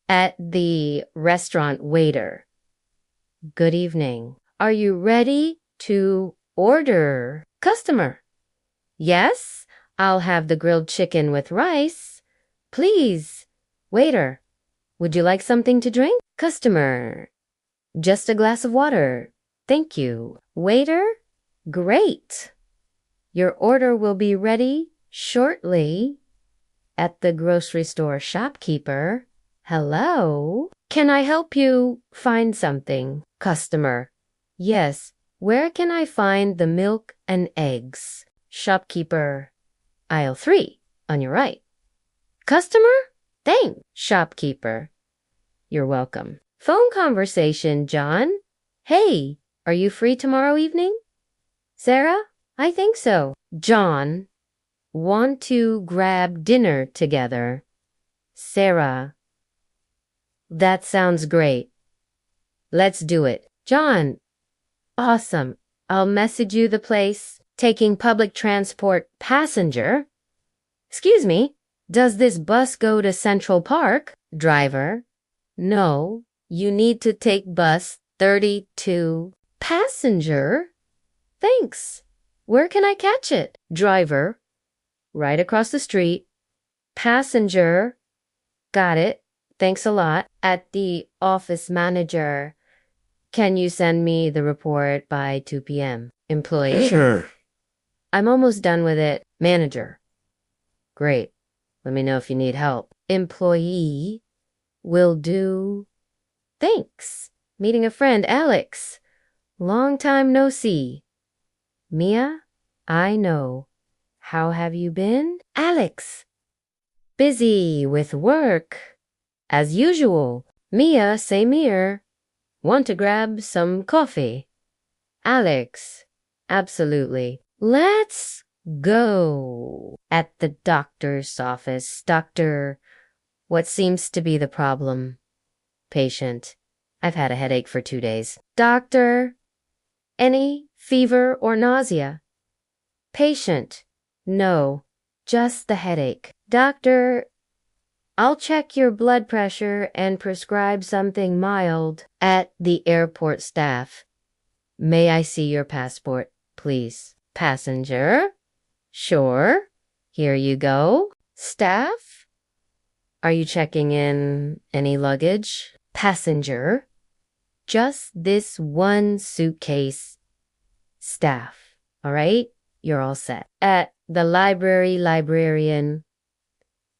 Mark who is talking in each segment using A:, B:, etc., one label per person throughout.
A: At the restaurant waiter. Good evening. Are you ready to order? Customer. Yes, I'll have the grilled chicken with rice. Please. Waiter. Would you like something to drink? Customer. Just a glass of water. Thank you. Waiter. Great. Your order will be ready shortly. At the grocery store shopkeeper. Hello. Can I help you find something? Customer. Yes. Where can I find the milk and eggs? Shopkeeper. Aisle 3, on your right. Customer? Thanks. Shopkeeper. You're welcome. Phone conversation, John. Hey, are you free tomorrow evening? Sarah? I think so. John. Want to grab dinner together? Sarah. That sounds great. Let's do it. John. Awesome. I'll message you the place. Taking public transport passenger. Excuse me, does this bus go to Central Park? Driver. No, you need to take bus 32. Passenger. Thanks. Where can I catch it? Driver. Right across the street. Passenger. Got it. Thanks a lot. At the office manager. Can you send me the report by 2 p.m.? Employee.
B: Sure.
A: I'm almost done with it. Manager. Great. Let me know if you need help. Employee. Will do. Thanks. Meeting a friend, Alex. Long time no see. Mia, I know. How have you been? Alex. Busy with work. As usual. Mia, same here. Want to grab some coffee? Alex. Absolutely. Let's go. At the doctor's office. Doctor, what seems to be the problem? Patient. I've had a headache for 2 days. Doctor, any fever or nausea? Patient. No, just the headache. Doctor, I'll check your blood pressure and prescribe something mild. At the airport staff. May I see your passport, please? Passenger. Sure. Here you go. Staff. Are you checking in any luggage? Passenger. Just this one suitcase. Staff. All right? You're all set. At the library, librarian.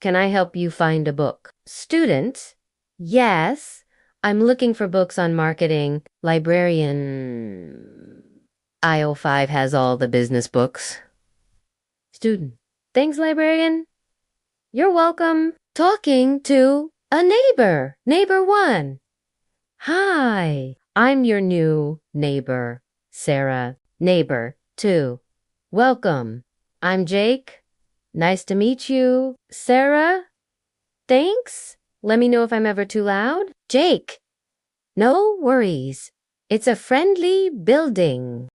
A: Can I help you find a book? Student. Yes. I'm looking for books on marketing. Librarian. Aisle 5 has all the business books. Student. Thanks, librarian. You're welcome. Talking to a neighbor. Neighbor 1. Hi. I'm your new neighbor, Sarah. Neighbor 2. Welcome. I'm Jake. Nice to meet you. Sarah? Thanks. Let me know if I'm ever too loud. Jake. No worries. It's a friendly building.